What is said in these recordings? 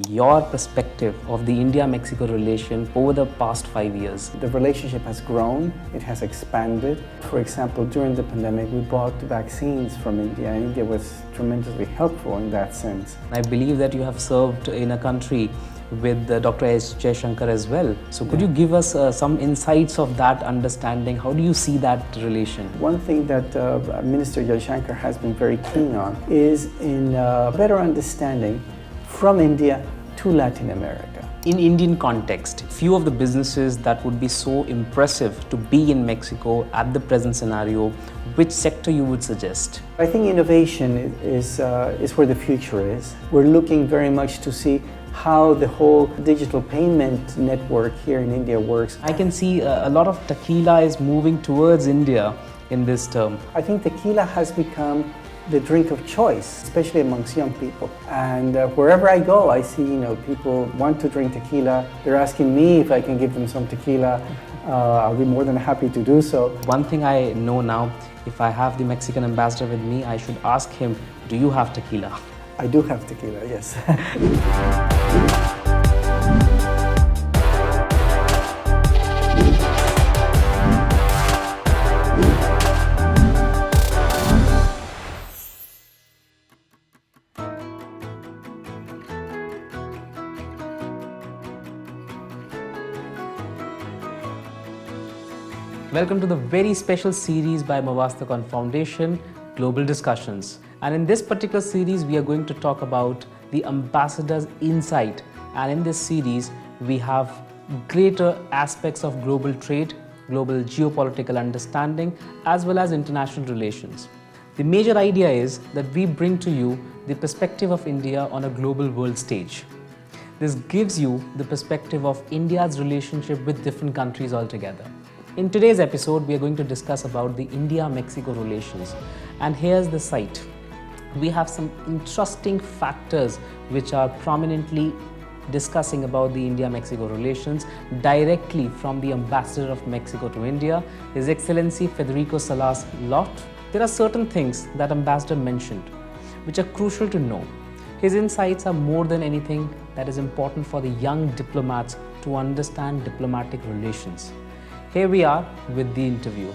your perspective of the India-Mexico relation over the past 5 years. The relationship has grown, it has expanded. For example, during the pandemic, we bought vaccines from India, and India was tremendously helpful in that sense. I believe that you have served in a country with Dr. H.E as well. So could you give us some insights of that understanding? How do you see that relation? One thing that Minister Jaishankar has been very keen on is in better understanding from India to Latin America. In Indian context, few of the businesses that would be so impressive to be in Mexico at the present scenario, which sector you would suggest? I think innovation is where the future is. We're looking very much to see how the whole digital payment network here in India works. I can see a lot of tequila is moving towards India in this term. I think tequila has become the drink of choice, especially amongst young people. And wherever I go, I see people want to drink tequila. They're asking me if I can give them some tequila. I'll be more than happy to do so. One thing I know now, if I have the Mexican ambassador with me, I should ask him, do you have tequila? I do have tequila, yes. Welcome to the very special series by Mavastakon Foundation, Global Discussions. And in this particular series, we are going to talk about the ambassador's insight. And in this series, we have greater aspects of global trade, global geopolitical understanding, as well as international relations. The major idea is that we bring to you the perspective of India on a global world stage. This gives you the perspective of India's relationship with different countries altogether. In today's episode, we are going to discuss about the India-Mexico relations. And here's the site. We have some interesting factors which are prominently discussing about the India-Mexico relations directly from the Ambassador of Mexico to India, His Excellency Federico Salas Lotfe. There are certain things that Ambassador mentioned which are crucial to know. His insights are more than anything that is important for the young diplomats to understand diplomatic relations. Here we are with the interview.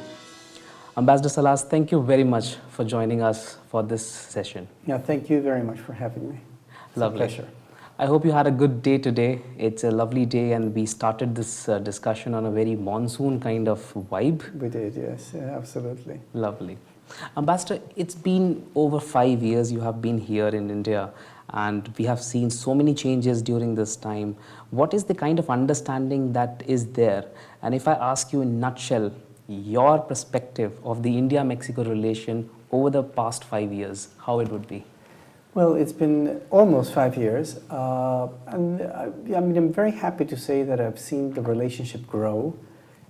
Ambassador Salas, thank you very much for joining us for this session. Yeah, thank you very much for having me. It's Lovely. a pleasure. I hope you had a good day today. It's a lovely day and we started this discussion on a very monsoon kind of vibe. We did, yes, absolutely. Lovely. Ambassador, it's been over 5 years you have been here in India and we have seen so many changes during this time. What is the kind of understanding that is there? And if I ask you in a nutshell, your perspective of the India-Mexico relation over the past 5 years, how it would be? Well, it's been almost 5 years, and I'm very happy to say that I've seen the relationship grow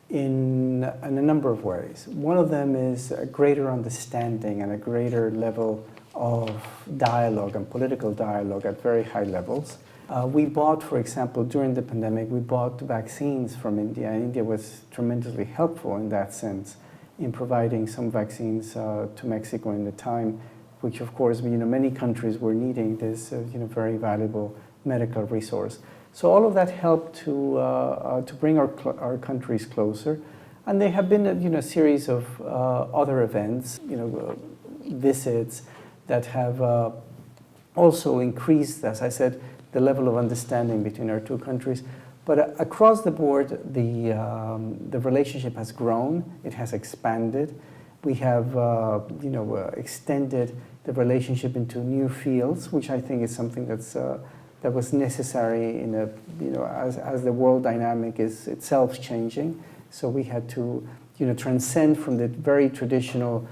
in a number of ways. One of them is a greater understanding and a greater level of dialogue and political dialogue at very high levels. We bought, for example, during the pandemic, we bought vaccines from India, and India was tremendously helpful in that sense in providing some vaccines to Mexico in the time, which of course, many countries were needing this very valuable medical resource. So all of that helped to bring our countries closer. And there have been a series of other events, visits that have also increased, as I said, the level of understanding between our two countries. But across the board, the relationship has grown, it has expanded. We have extended the relationship into new fields, which I think is something that was necessary as the world dynamic is itself changing. So we had to transcend from the very traditional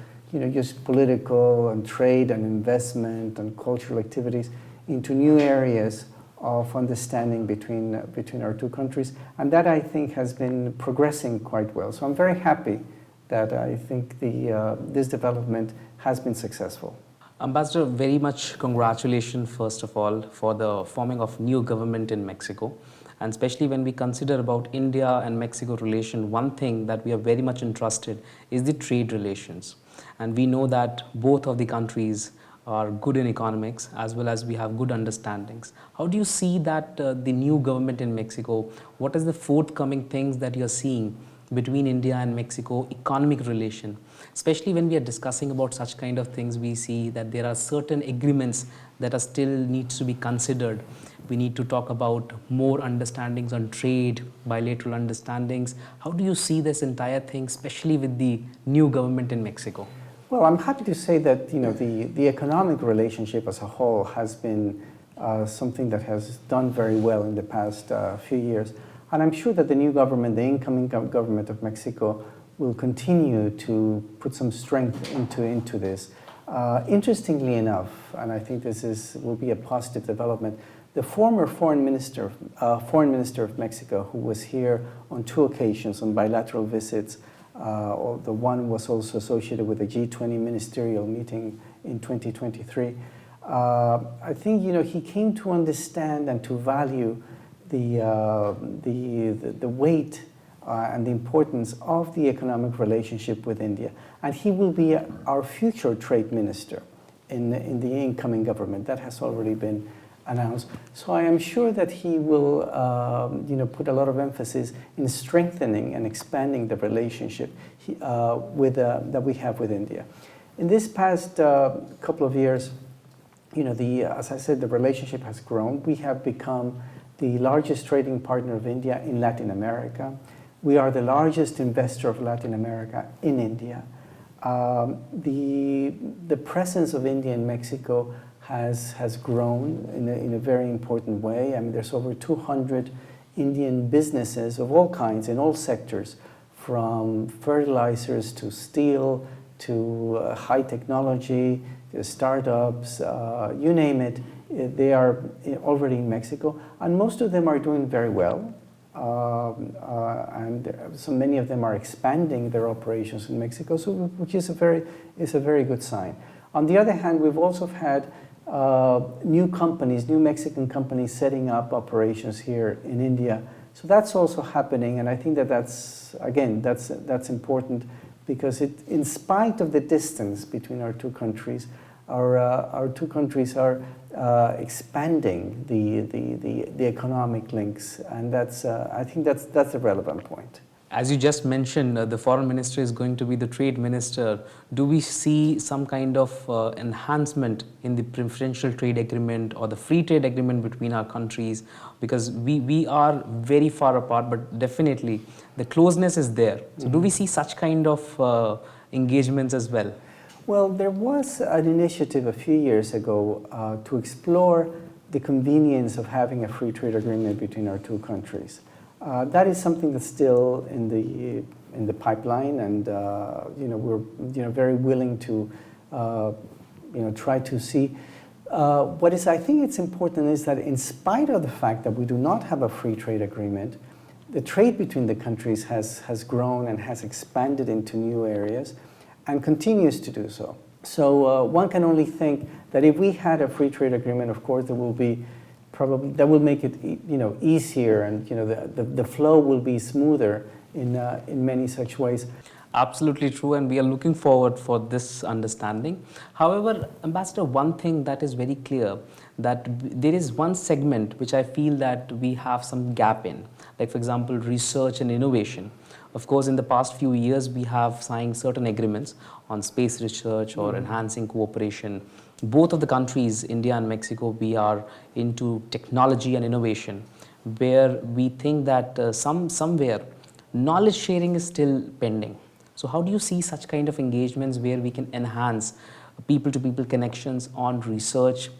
just political and trade and investment and cultural activities into new areas of understanding between our two countries. And that, I think, has been progressing quite well. So I'm very happy that I think this development has been successful. Ambassador, very much congratulations, first of all, for the forming of new government in Mexico. And especially when we consider about India and Mexico relation, one thing that we are very much interested is the trade relations. And we know that both of the countries are good in economics, as well as we have good understandings. How do you see that the new government in Mexico, what is the forthcoming things that you're seeing between India and Mexico economic relation? Especially when we are discussing about such kind of things, we see that there are certain agreements that are still needs to be considered. We need to talk about more understandings on trade, bilateral understandings. How do you see this entire thing, especially with the new government in Mexico? Well, I'm happy to say that the economic relationship as a whole has been something that has done very well in the past few years. And I'm sure that the new government, the incoming government of Mexico, will continue to put some strength into this. Interestingly enough, and I think will be a positive development, the former foreign minister of Mexico, who was here on 2 occasions on bilateral visits, the one was also associated with the G20 ministerial meeting in 2023. I think he came to understand and to value the weight and the importance of the economic relationship with India, and he will be our future trade minister in the incoming government. That has already been announced. So I am sure that he will, put a lot of emphasis in strengthening and expanding the relationship that we have with India. In this past couple of years, as I said, the relationship has grown. We have become the largest trading partner of India in Latin America. We are the largest investor of Latin America in India. The presence of India in Mexico has grown in a very important way. I mean, there's over 200 Indian businesses of all kinds in all sectors, from fertilizers to steel to high technology, startups, you name it. They are already in Mexico, and most of them are doing very well. And so many of them are expanding their operations in Mexico, which is a very good sign. On the other hand, we've also had new Mexican companies setting up operations here in India. So that's also happening, and I think that's important, because in spite of the distance between our two countries, our two countries are expanding the economic links, and I think that's a relevant point. As you just mentioned, the foreign minister is going to be the trade minister. Do we see some kind of enhancement in the preferential trade agreement or the free trade agreement between our countries? Because we are very far apart, but definitely the closeness is there. So do we see such kind of engagements as well? Well, there was an initiative a few years ago to explore the convenience of having a free trade agreement between our two countries. That is something that's still in the pipeline, and we're very willing to try to see. I think it's important is that in spite of the fact that we do not have a free trade agreement, the trade between the countries has grown and has expanded into new areas, and continues to do so. So one can only think that if we had a free trade agreement, of course, that will make it easier, and the flow will be smoother in many such ways. Absolutely true, and we are looking forward for this understanding. However, Ambassador, one thing that is very clear, that there is one segment which I feel that we have some gap in, like for example, research and innovation. Of course, in the past few years, we have signed certain agreements on space research or enhancing cooperation. Both of the countries, India and Mexico, we are into technology and innovation, where we think that somewhere knowledge sharing is still pending. So how do you see such kind of engagements where we can enhance people-to-people connections on research,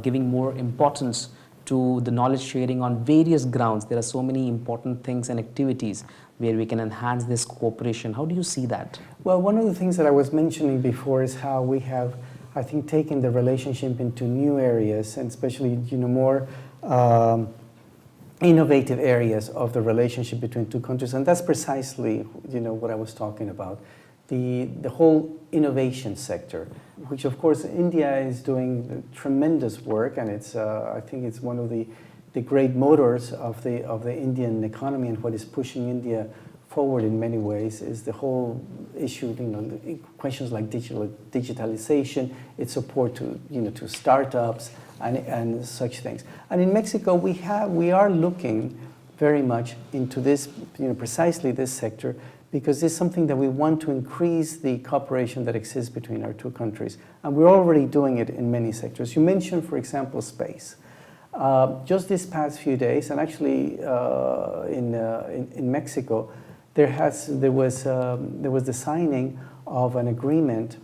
giving more importance to the knowledge sharing on various grounds? There are so many important things and activities where we can enhance this cooperation. How do you see that? Well, one of the things that I was mentioning before is how we have, I think, taken the relationship into new areas, and especially more innovative areas of the relationship between two countries, and that's precisely what I was talking about, the whole innovation sector, which of course India is doing tremendous work, and it's I think it's one of the great motors of the Indian economy, and what is pushing India forward in many ways is the whole issue, questions like digitalization, its support to startups and such things. And in Mexico, we are looking very much into this, precisely this sector, because it's something that we want to increase the cooperation that exists between our two countries. And we're already doing it in many sectors. You mentioned, for example, space. Just this past few days, and actually in Mexico, there was the signing of an agreement.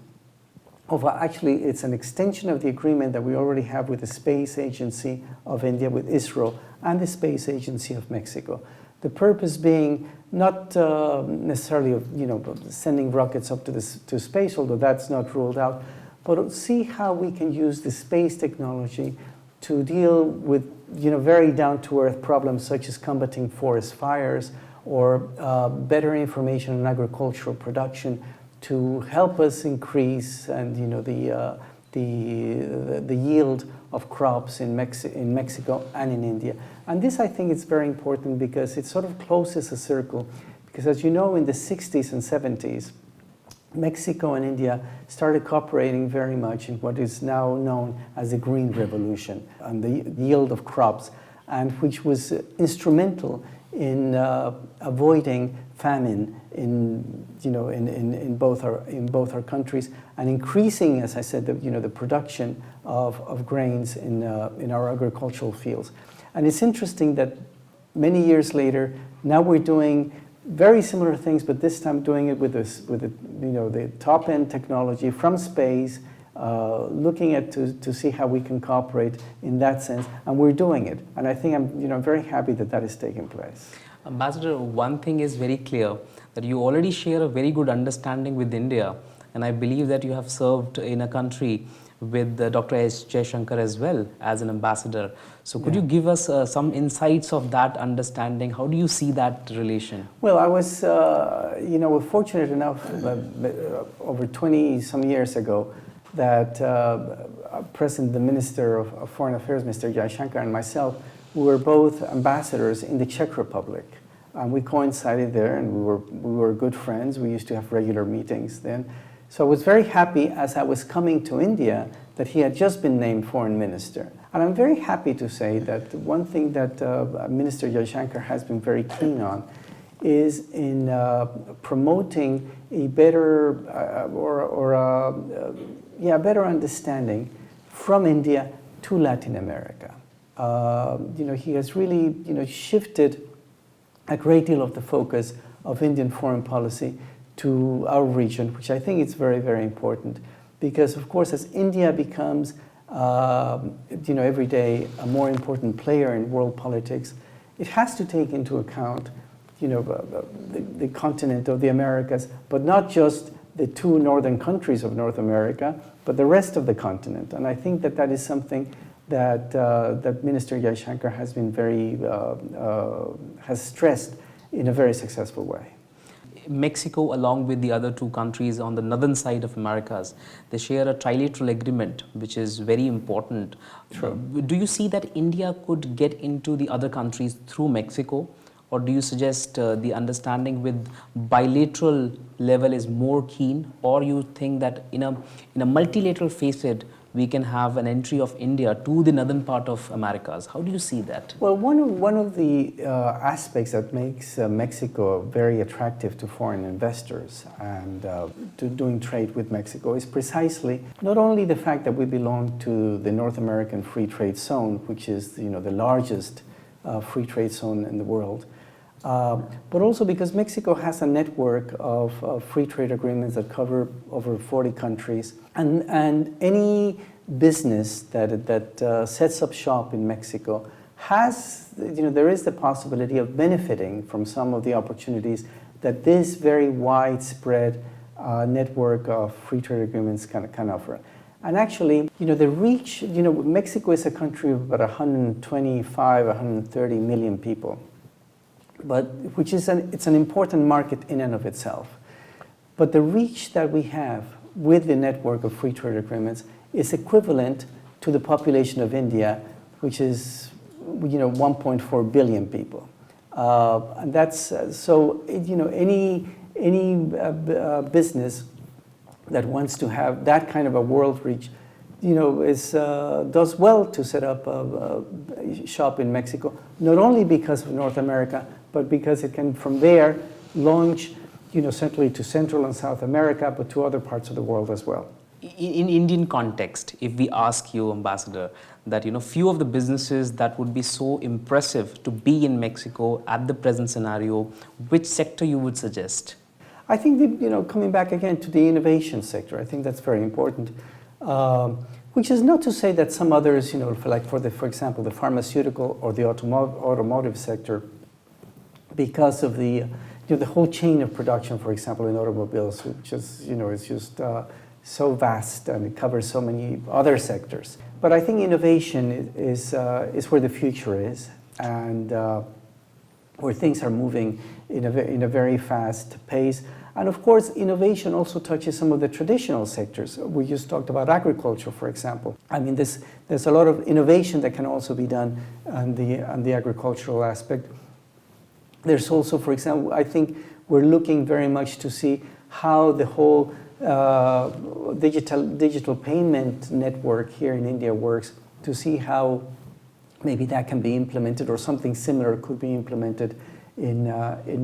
Actually, it's an extension of the agreement that we already have with the Space Agency of India, with ISRO, and the Space Agency of Mexico. The purpose being not necessarily of sending rockets up to space, although that's not ruled out, but see how we can use the space technology to deal with very down-to-earth problems such as combating forest fires or better information on agricultural production to help us increase and the yield of crops in Mexico and in India. And this, I think, is very important because it sort of closes a circle. Because as you know, in the 60s and 70s, Mexico and India started cooperating very much in what is now known as the Green Revolution and the yield of crops, and which was instrumental in avoiding famine in both our countries, and increasing, as I said, the production of grains in our agricultural fields. And it's interesting that many years later, now we're doing very similar things, but this time doing it with the top-end technology from space, looking at to see how we can cooperate in that sense, and we're doing it. And I think I'm very happy that is taking place. Ambassador, one thing is very clear, that you already share a very good understanding with India, and I believe that you have served in a country with Dr. S. Jaishankar as well as an ambassador. So could you give us some insights of that understanding? How do you see that relation? Well, I was, fortunate enough over 20 some years ago that the Minister of Foreign Affairs, Mr. Jaishankar, and myself, we were both ambassadors in the Czech Republic. And we coincided there, and we were good friends. We used to have regular meetings then. So I was very happy as I was coming to India that he had just been named foreign minister. And I'm very happy to say that one thing that Minister Jaishankar has been very keen on is in promoting a better better understanding from India to Latin America. He has really shifted a great deal of the focus of Indian foreign policy to our region, which I think is very, very important, because of course as India becomes every day a more important player in world politics, it has to take into account the continent of the Americas, but not just the two northern countries of North America, but the rest of the continent. And I think that is something that Minister Jaishankar has been has stressed in a very successful way. Mexico, along with the other two countries on the northern side of Americas, they share a trilateral agreement, which is very important. True. Do you see that India could get into the other countries through Mexico? Or do you suggest the understanding with bilateral level is more keen? Or you think that in a multilateral facet, we can have an entry of India to the northern part of Americas? How do you see that? Well, one of the aspects that makes Mexico very attractive to foreign investors and to doing trade with Mexico is precisely not only the fact that we belong to the North American Free Trade Zone, which is the largest free trade zone in the world, but also because Mexico has a network of free trade agreements that cover over 40 countries, and any business that sets up shop in Mexico has, there is the possibility of benefiting from some of the opportunities that this very widespread network of free trade agreements can offer. And actually, the reach, Mexico is a country of about 125, 130 million people, but which is it's an important market in and of itself. But the reach that we have with the network of free trade agreements is equivalent to the population of India, which is 1.4 billion people. And that's any business that wants to have that kind of a world reach, does well to set up a shop in Mexico, not only because of North America, but because it can from there launch, certainly to Central and South America, but to other parts of the world as well. In Indian context, if we ask you, Ambassador, that few of the businesses that would be so impressive to be in Mexico at the present scenario, which sector you would suggest? I think coming back again to the innovation sector, I think that's very important. Which is not to say that some others, for example, the pharmaceutical or the automotive sector, because of the whole chain of production, for example, in automobiles, which is just so vast and it covers so many other sectors. But I think innovation is where the future is, and where things are moving in a very fast pace. And of course, innovation also touches some of the traditional sectors. We just talked about agriculture, for example. I mean, there's a lot of innovation that can also be done on the agricultural aspect. There's also, for example, I think we're looking very much to see how the whole digital payment network here in India works, to see how maybe that can be implemented or something similar could be implemented in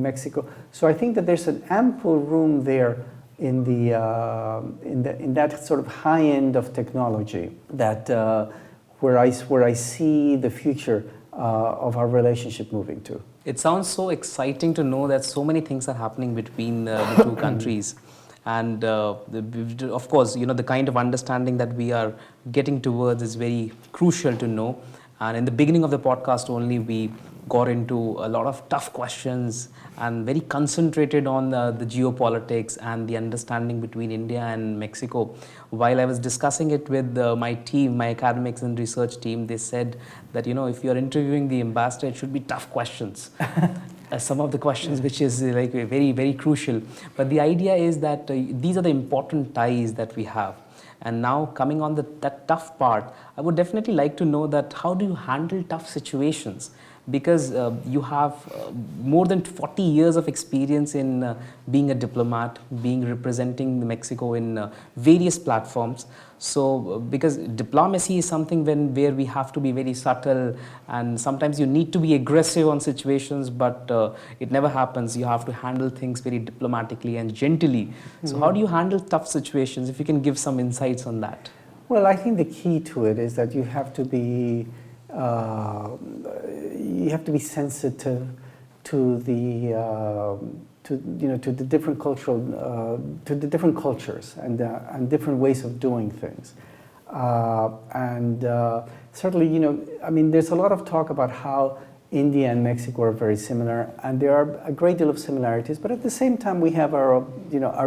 Mexico. So I think that there's an ample room there in that sort of high end of technology that where I see the future of our relationship moving to. It sounds so exciting to know that so many things are happening between the two countries. And of course, the kind of understanding that we are getting towards is very crucial to know. And in the beginning of the podcast only, we got into a lot of tough questions and very concentrated on the geopolitics and the understanding between India and Mexico. While I was discussing it with my team, my academics and research team, they said that, if you're interviewing the ambassador, it should be tough questions. Some of the questions which is like very, very crucial. But the idea is that these are the important ties that we have. And now coming on that tough part, I would definitely like to know that how do you handle tough situations? Because you have more than 40 years of experience in being a diplomat, representing Mexico in various platforms. So, because diplomacy is something where we have to be very subtle, and sometimes you need to be aggressive on situations, but it never happens. You have to handle things very diplomatically and gently. So how do you handle tough situations? If you can give some insights on that. Well, I think the key to it is that you have to be sensitive to the different different cultures and different ways of doing things, and certainly I mean there's a lot of talk about how India and Mexico are very similar, and there are a great deal of similarities, but at the same time we have our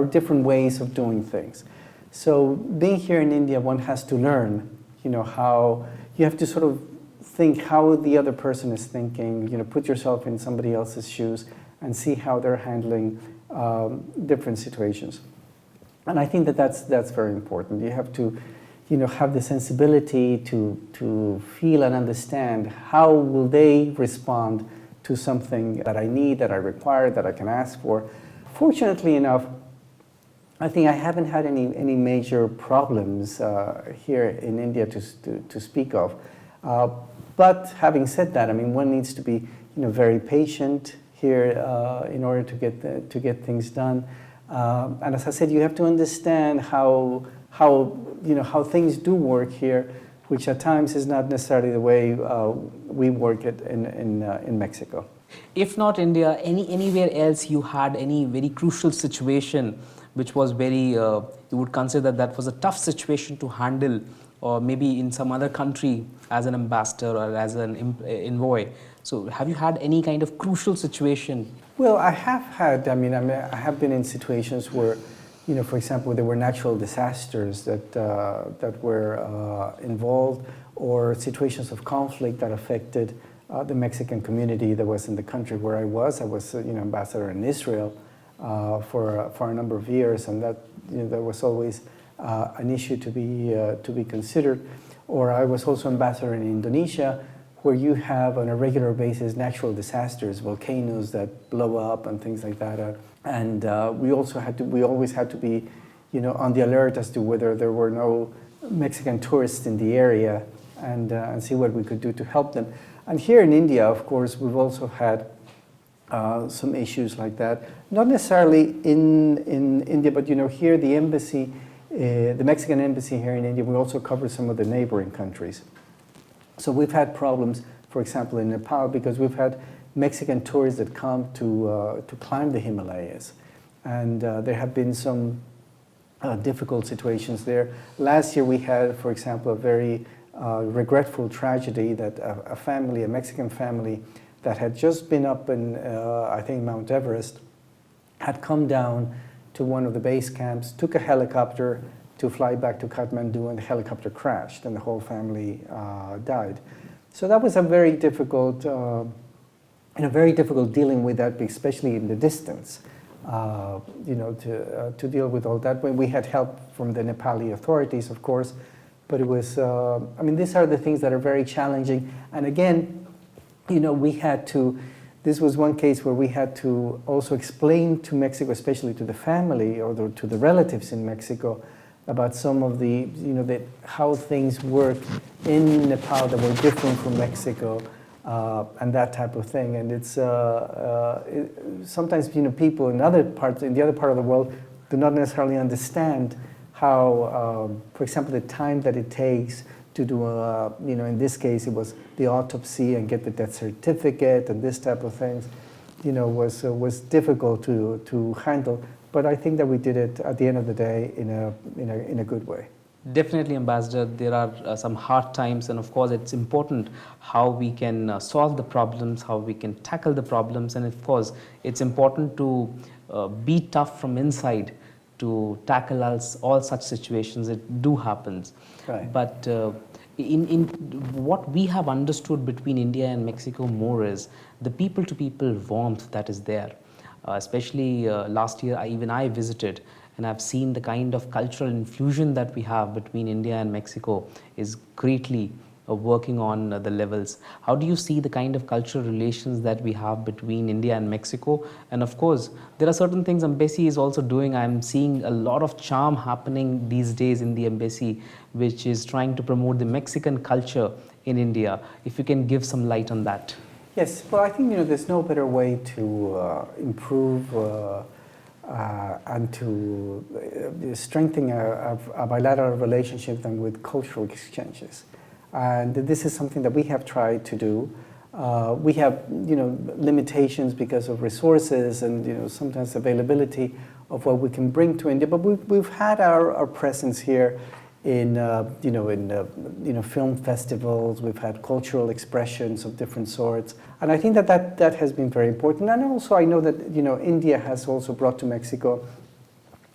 different ways of doing things. So being here in India, one has to learn how you have to sort of think how the other person is thinking, put yourself in somebody else's shoes and see how they're handling different situations. And I think that's very important. You have to, have the sensibility to feel and understand how will they respond to something that I need, that I require, that I can ask for. Fortunately enough, I think I haven't had any major problems here in India to speak of. But having said that, I mean, one needs to be, very patient here in order to get things done. And as I said, you have to understand how things do work here, which at times is not necessarily the way we work it in Mexico. If not India, anywhere else you had any very crucial situation which was very, you would consider that was a tough situation to handle, or maybe in some other country as an ambassador or as an envoy. So have you had any kind of crucial situation? Well, I have had, I have been in situations where, for example, there were natural disasters that were involved, or situations of conflict that affected the Mexican community that was in the country where I was. I was, ambassador in Israel for a number of years, and that was always an issue to be considered. Or I was also ambassador in Indonesia, where you have on a regular basis natural disasters, volcanoes that blow up and things like that. And we always had to be, on the alert as to whether there were no Mexican tourists in the area and see what we could do to help them. And here in India, of course, we've also had some issues like that. Not necessarily in India, but here the embassy, the Mexican embassy here in India, we also cover some of the neighboring countries. So we've had problems, for example, in Nepal, because we've had Mexican tourists that come to climb the Himalayas. And there have been some difficult situations there. Last year we had, for example, a very regretful tragedy that a Mexican family that had just been up in, I think, Mount Everest, had come down to one of the base camps, took a helicopter to fly back to Kathmandu, and the helicopter crashed, and the whole family died. So that was a very difficult, very difficult dealing with that, especially in the distance. To deal with all that. When we had help from the Nepali authorities, of course, but it was. These are the things that are very challenging. And again, we had to. This was one case where we had to also explain to Mexico, especially to the family or to the relatives in Mexico, about some of the, how things work in Nepal that were different from Mexico, and that type of thing. And it's sometimes people in the other part of the world do not necessarily understand how, for example, the time that it takes to do in this case it was the autopsy and get the death certificate and this type of things, was difficult to handle. But I think that we did it at the end of the day in a good way. Definitely, Ambassador, there are some hard times, and of course it's important how we can solve the problems, how we can tackle the problems, and of course it's important to be tough from inside to tackle all such situations. It do happens. Right. But in what we have understood between India and Mexico more is the people-to-people warmth that is there. Especially last year, I visited, and I've seen the kind of cultural infusion that we have between India and Mexico is greatly working on the levels. How do you see the kind of cultural relations that we have between India and Mexico? And of course, there are certain things embassy is also doing. I'm seeing a lot of charm happening these days in the embassy, which is trying to promote the Mexican culture in India. If you can give some light on that. Yes, well, I think there's no better way to improve and to strengthen a bilateral relationship than with cultural exchanges. And this is something that we have tried to do. We have limitations because of resources and sometimes availability of what we can bring to India. But we've had our presence here in film festivals. We've had cultural expressions of different sorts, and I think that has been very important. And also, I know that India has also brought to Mexico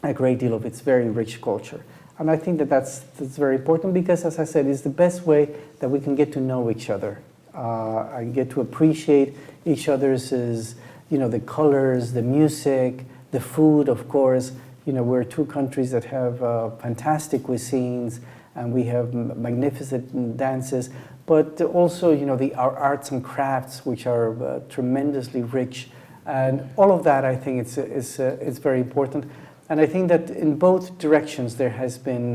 a great deal of its very rich culture, and I think that's very important because, as I said, it's the best way that we can get to know each other and get to appreciate each other's, the colors, the music, the food, of course. We're two countries that have fantastic cuisines, and we have magnificent dances, but also, our arts and crafts, which are tremendously rich, and all of that, I think, it's very important. And I think that in both directions, there has been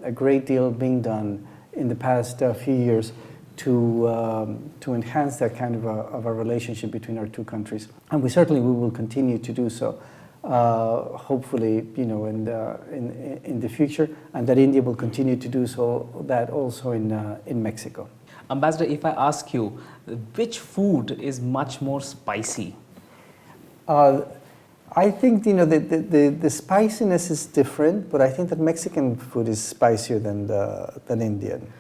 a great deal being done in the past few years to enhance that kind of a relationship between our two countries, and we will continue to do so. Hopefully, in the future, and that India will continue to do so. That also in Mexico. Ambassador, if I ask you, which food is much more spicy? I think the spiciness is different, but I think that Mexican food is spicier than Indian.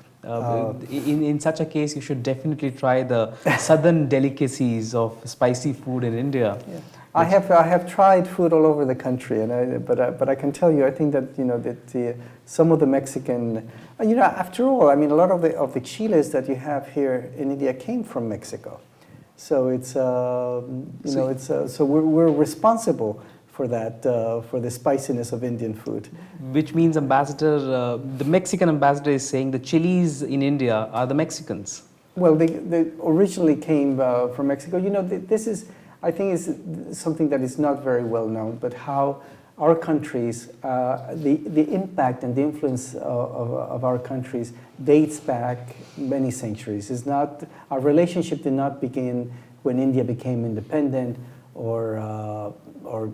In such a case, you should definitely try the southern delicacies of spicy food in India. Yeah. I have tried food all over the country, but I can tell you, I think that some of the Mexican, after all, a lot of the chiles that you have here in India came from Mexico, so it's so we're responsible for that, for the spiciness of Indian food. Which means, Ambassador, the Mexican ambassador is saying the chilies in India are the Mexicans. Well, they originally came from Mexico. You know, this is, I think, is something that is not very well known, but how our countries, the impact and the influence of our countries dates back many centuries. It's not, our relationship did not begin when India became independent, or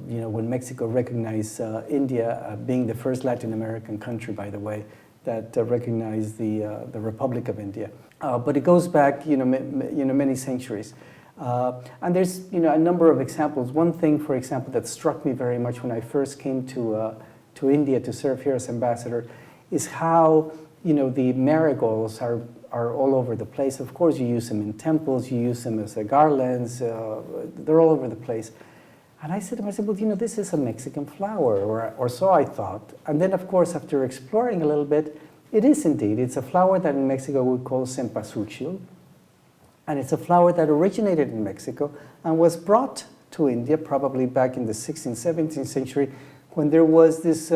you know, when Mexico recognized India, being the first Latin American country, by the way, that recognized the Republic of India. But it goes back, you know, many centuries. And there's, you know, a number of examples. One thing, for example, that struck me very much when I first came to India to serve here as ambassador is how, you know, the marigolds are all over the place. Of course, you use them in temples, you use them as garlands, they're all over the place. And I said to myself, well, you know, this is a Mexican flower, or so I thought. And then, of course, after exploring a little bit, it is indeed. It's a flower that in Mexico we call cempasúchil. And it's a flower that originated in Mexico and was brought to India probably back in the 16th, 17th century, when there was this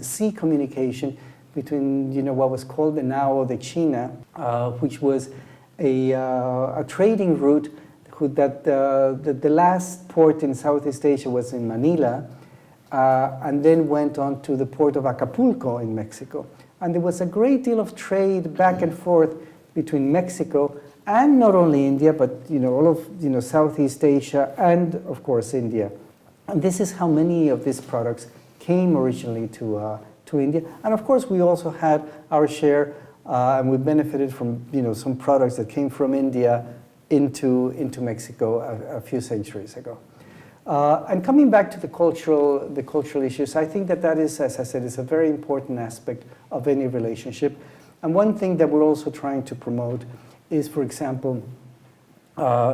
sea communication between, you know, what was called the Nao de China, which was a trading route that the last port in Southeast Asia was in Manila, and then went on to the port of Acapulco in Mexico. And there was a great deal of trade back and forth between Mexico and not only India, but, you know, all of, you know, Southeast Asia and, of course, India. And this is how many of these products came originally to India. And of course, we also had our share, and we benefited from, you know, some products that came from India into Mexico a few centuries ago. And coming back to the cultural issues, I think that is, as I said, is a very important aspect of any relationship. And one thing that we're also trying to promote is, for example,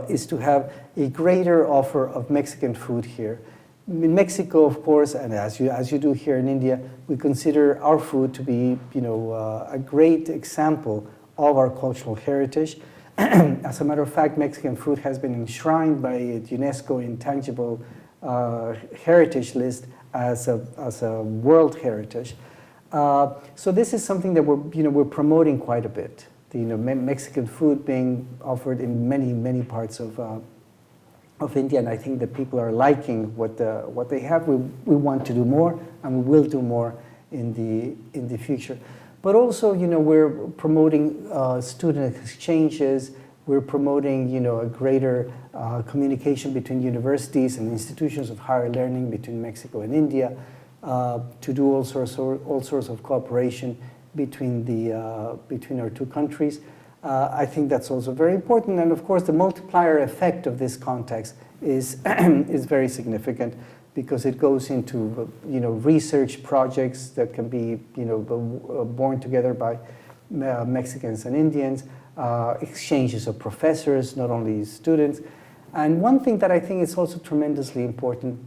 is to have a greater offer of Mexican food here. In Mexico, of course, and as you do here in India, we consider our food to be, you know, a great example of our cultural heritage. As a matter of fact, Mexican food has been enshrined by UNESCO Intangible Heritage List as a World Heritage. So this is something that we're promoting quite a bit. The, you know, Mexican food being offered in many parts of India, and I think that people are liking what they have. We want to do more, and we will do more in the future. But also, you know, we're promoting student exchanges. We're promoting, you know, a greater communication between universities and institutions of higher learning between Mexico and India, to do all sorts of cooperation between our two countries. I think that's also very important, and of course, the multiplier effect of this context is very significant, because it goes into, you know, research projects that can be, you know, born together by Mexicans and Indians, exchanges of professors, not only students. And one thing that I think is also tremendously important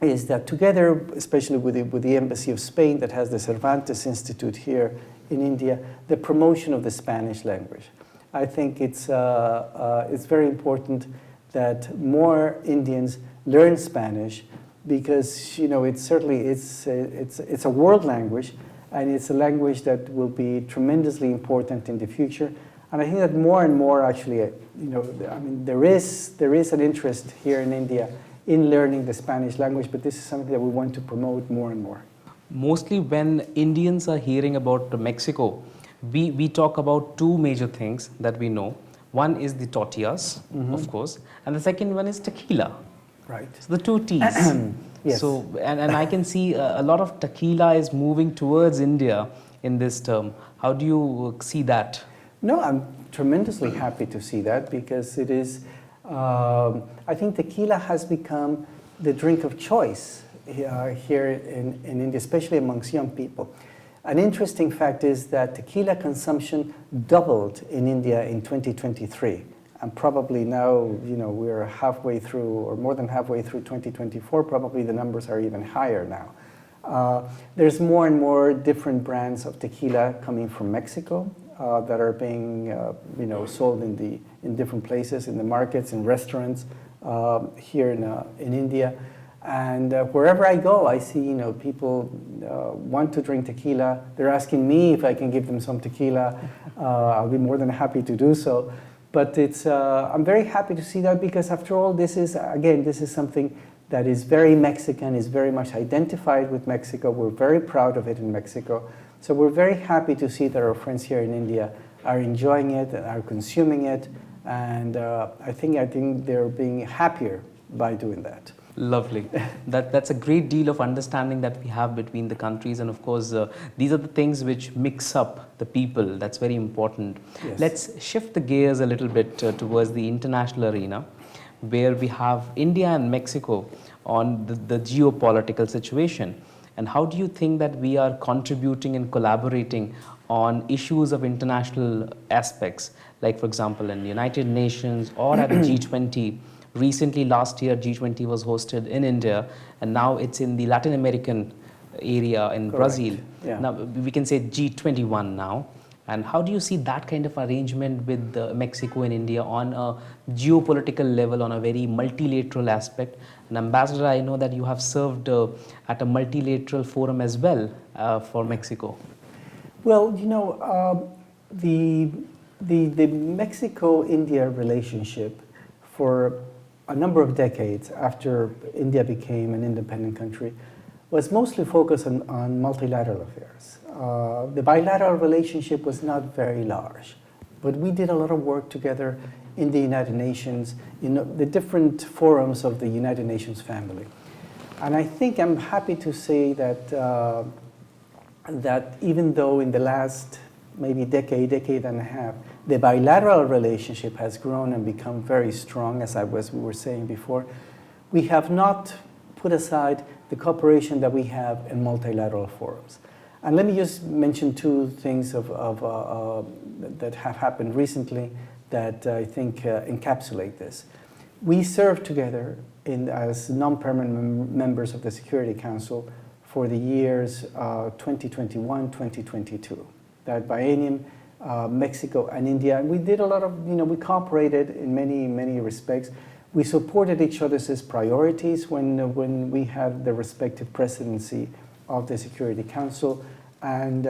is that together, especially with the Embassy of Spain that has the Cervantes Institute here in India, the promotion of the Spanish language. I think it's very important that more Indians learn Spanish, because, you know, it's a world language, and it's a language that will be tremendously important in the future. And I think that more and more, actually, you know, I mean, there is an interest here in India in learning the Spanish language, but this is something that we want to promote more and more. Mostly when Indians are hearing about Mexico, we talk about two major things that we know. One is the tortillas, of course, and the second one is tequila. Right. So the two T's. Yes. So, and I can see a lot of tequila is moving towards India in this term. How do you see that? No, I'm tremendously happy to see that, because it is, I think tequila has become the drink of choice here in India, especially amongst young people. An interesting fact is that tequila consumption doubled in India in 2023. And probably now, you know, we're halfway through, or more than halfway through 2024, probably the numbers are even higher now. There's more and more different brands of tequila coming from Mexico that are being, you know, sold in different places, in the markets, in restaurants here in India. And wherever I go, I see, people want to drink tequila. They're asking me if I can give them some tequila. I'll be more than happy to do so. But I'm very happy to see that, because after all, this is something that is very Mexican, is very much identified with Mexico. We're very proud of it in Mexico. So we're very happy to see that our friends here in India are enjoying it, are consuming it, and I think they're being happier by doing that. Lovely. That's a great deal of understanding that we have between the countries, and of course these are the things which mix up the people. That's very important. Yes. Let's shift the gears a little bit towards the international arena, where we have India and Mexico on the geopolitical situation. And how do you think that we are contributing and collaborating on issues of international aspects, like for example in the United Nations or at the G20? Recently, last year, G20 was hosted in India, and now it's in the Latin American area in Correct. Brazil. Yeah. Now, we can say G21 now. And how do you see that kind of arrangement with Mexico and India on a geopolitical level, on a very multilateral aspect? And Ambassador, I know that you have served at a multilateral forum as well for Mexico. Well, the Mexico-India relationship for a number of decades after India became an independent country was mostly focused on multilateral affairs. The bilateral relationship was not very large, but we did a lot of work together in the United Nations, the different forums of the United Nations family. And I think I'm happy to say that that even though in the last maybe decade and a half, the bilateral relationship has grown and become very strong, as we were saying before, we have not put aside the cooperation that we have in multilateral forums. And let me just mention two things that have happened recently that I think encapsulate this. We served together as non-permanent members of the Security Council for the years 2021-2022. That biennium, Mexico and India, and we did a lot of, we cooperated in many respects. We supported each other's priorities when we had the respective presidency of the Security Council, and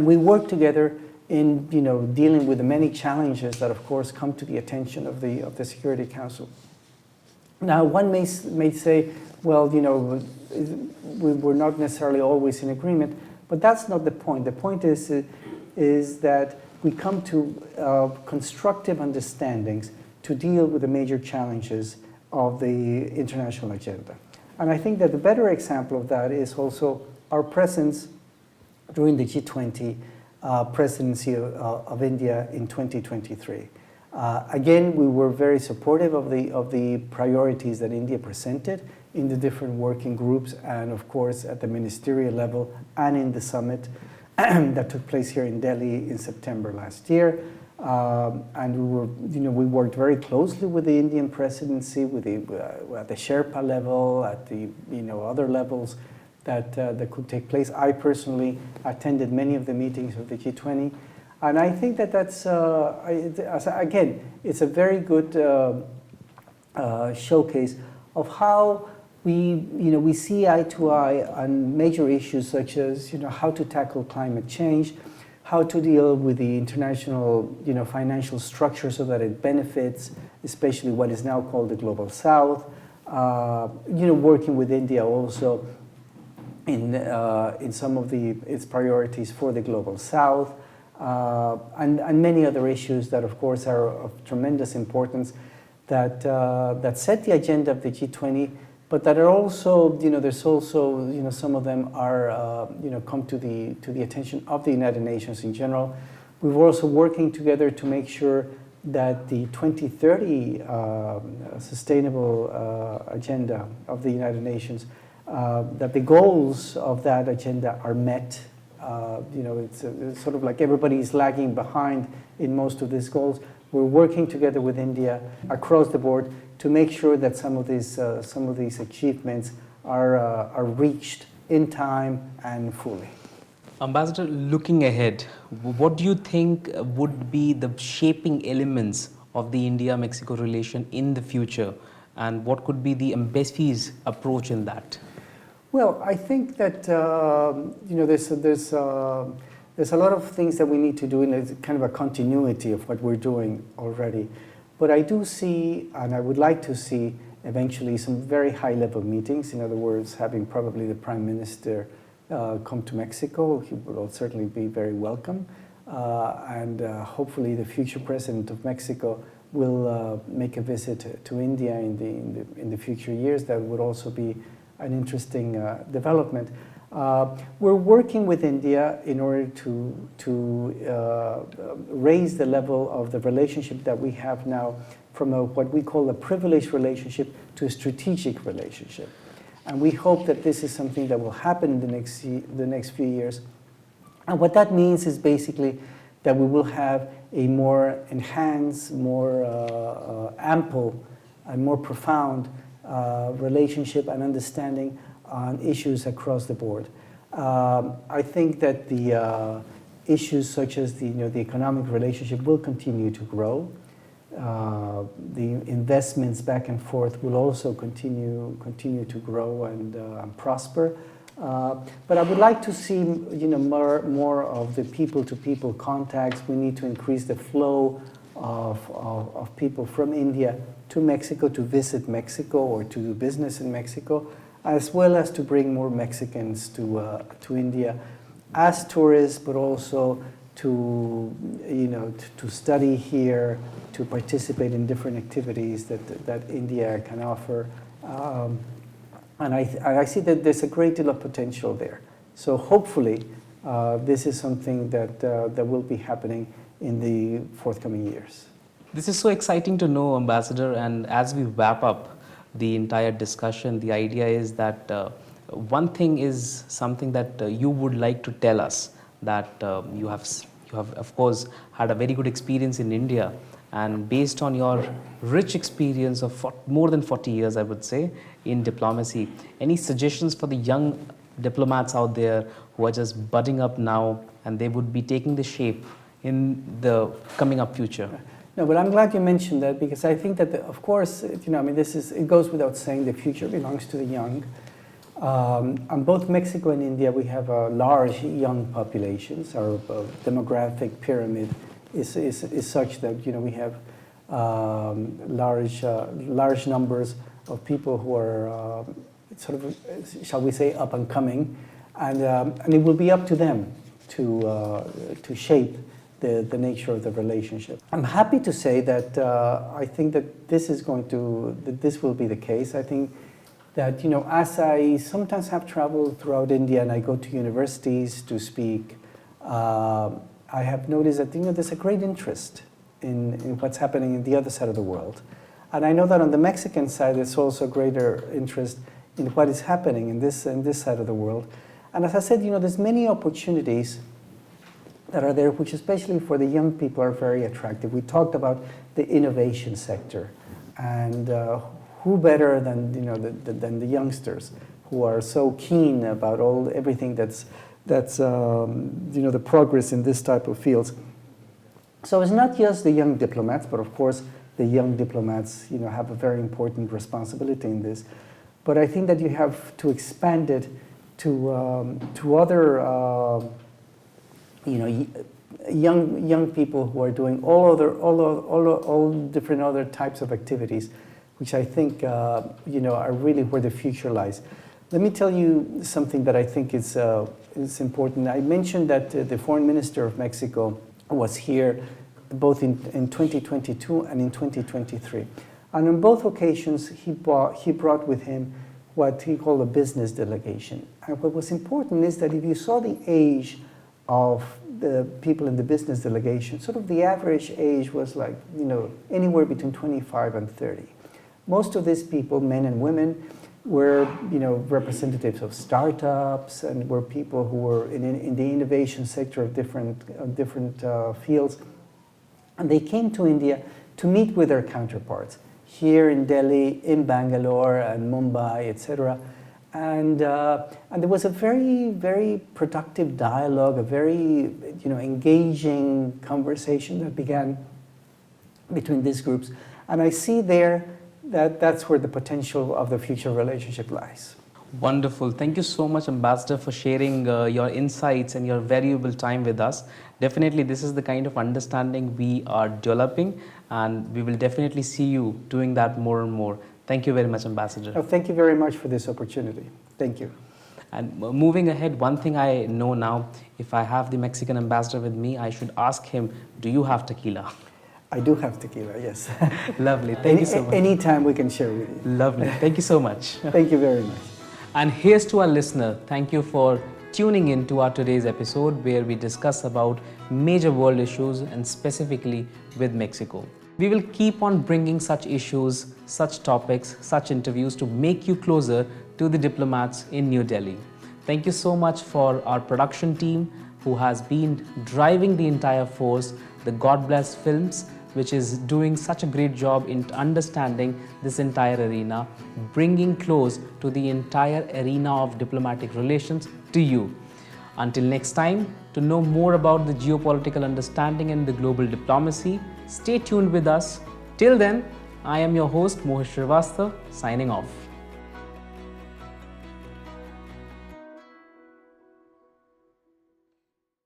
we worked together in dealing with the many challenges that of course come to the attention of the Security Council. Now one may say, well, we're not necessarily always in agreement, but that's not the point. The point is that we come to constructive understandings to deal with the major challenges of the international agenda. And I think that the better example of that is also our presence during the G20 presidency of India in 2023. Again, we were very supportive of the priorities that India presented in the different working groups, and of course at the ministerial level and in the summit that took place here in Delhi in September last year. And we worked very closely with the Indian presidency, at the Sherpa level, at the other levels that could take place. I personally attended many of the meetings of the G20, and I think that's again, it's a very good showcase of how we see eye to eye on major issues such as how to tackle climate change, how to deal with the international financial structure so that it benefits, especially what is now called the Global South. Working with India also in some of its priorities for the Global South, and many other issues that of course are of tremendous importance that set the agenda of the G20. But that are also, there's also, some of them are, come to the attention of the United Nations in general. We were also working together to make sure that the 2030 sustainable agenda of the United Nations, that the goals of that agenda are met. It's sort of like everybody is lagging behind in most of these goals. We're working together with India across the board to make sure that some of these achievements are reached in time and fully. Ambassador, looking ahead, what do you think would be the shaping elements of the India-Mexico relation in the future? and what could be the embassy's approach in that? Well, I think that there's a lot of things that we need to do in a kind of a continuity of what we're doing already. But I do see, and I would like to see, eventually some very high-level meetings. In other words, having probably the Prime Minister come to Mexico. He will certainly be very welcome. And hopefully the future President of Mexico will make a visit to India in the future years. That would also be an interesting development. We're working with India in order to raise the level of the relationship that we have now from what we call a privileged relationship to a strategic relationship. And we hope that this is something that will happen in the next few years. And what that means is basically that we will have a more enhanced, more ample, and more profound relationship and understanding on issues across the board. I think that the issues such as the economic relationship will continue to grow. The investments back and forth will also continue to grow and prosper. But I would like to see more of the people-to-people contacts. We need to increase the flow of people from India to Mexico to visit Mexico or to do business in Mexico, as well as to bring more Mexicans to India as tourists, but also to study here, to participate in different activities that India can offer. And I see that there's a great deal of potential there. So hopefully this is something that will be happening in the forthcoming years. This is so exciting to know, Ambassador, and as we wrap up the entire discussion, the idea is that one thing is something that you would like to tell us, that you have of course had a very good experience in India, and based on your rich experience of more than 40 years, I would say, in diplomacy, any suggestions for the young diplomats out there who are just budding up now and they would be taking the shape in the coming up future? No, but I'm glad you mentioned that, because I think that, of course, it goes without saying, the future belongs to the young. On both Mexico and India, we have large young populations. Our demographic pyramid is such that we have large numbers of people who are sort of, shall we say, up and coming, and it will be up to them to shape the nature of the relationship. I'm happy to say that I think that this will be the case. I think that as I sometimes have traveled throughout India and I go to universities to speak, I have noticed that there's a great interest in what's happening in the other side of the world. And I know that on the Mexican side, there's also greater interest in what is happening in this side of the world. And as I said, there's many opportunities that are there, which especially for the young people are very attractive. We talked about the innovation sector, and who better than the youngsters who are so keen about everything that's the progress in this type of fields. So it's not just the young diplomats, but of course the young diplomats have a very important responsibility in this. But I think that you have to expand it to other young people who are doing all different other types of activities, which I think are really where the future lies. Let me tell you something that I think is important. I mentioned that the Foreign Minister of Mexico was here both in 2022 and in 2023. And on both occasions, he brought with him what he called a business delegation. And what was important is that if you saw the age of the people in the business delegation, sort of the average age was like, anywhere between 25 and 30. Most of these people, men and women, were, representatives of startups and were people who were in the innovation sector of different fields. And they came to India to meet with their counterparts here in Delhi, in Bangalore, and Mumbai, etc. And there was a very, very productive dialogue, a very engaging conversation that began between these groups. And I see there that's where the potential of the future relationship lies. Wonderful. Thank you so much, Ambassador, for sharing your insights and your valuable time with us. Definitely, this is the kind of understanding we are developing, and we will definitely see you doing that more and more. Thank you very much, Ambassador. Oh, thank you very much for this opportunity. Thank you. And moving ahead, one thing I know now, if I have the Mexican ambassador with me, I should ask him, do you have tequila? I do have tequila, yes. Lovely. Thank you so much. Anytime we can share with you. Lovely. Thank you so much. Thank you very much. And here's to our listener. Thank you for tuning in to our today's episode where we discuss about major world issues and specifically with Mexico. We will keep on bringing such issues, such topics, such interviews to make you closer to the diplomats in New Delhi. Thank you so much for our production team who has been driving the entire force, the God Bless Films, which is doing such a great job in understanding this entire arena, bringing close to the entire arena of diplomatic relations to you. Until next time, to know more about the geopolitical understanding and the global diplomacy, stay tuned with us. Till then, I am your host Mohit Srivastava, signing off.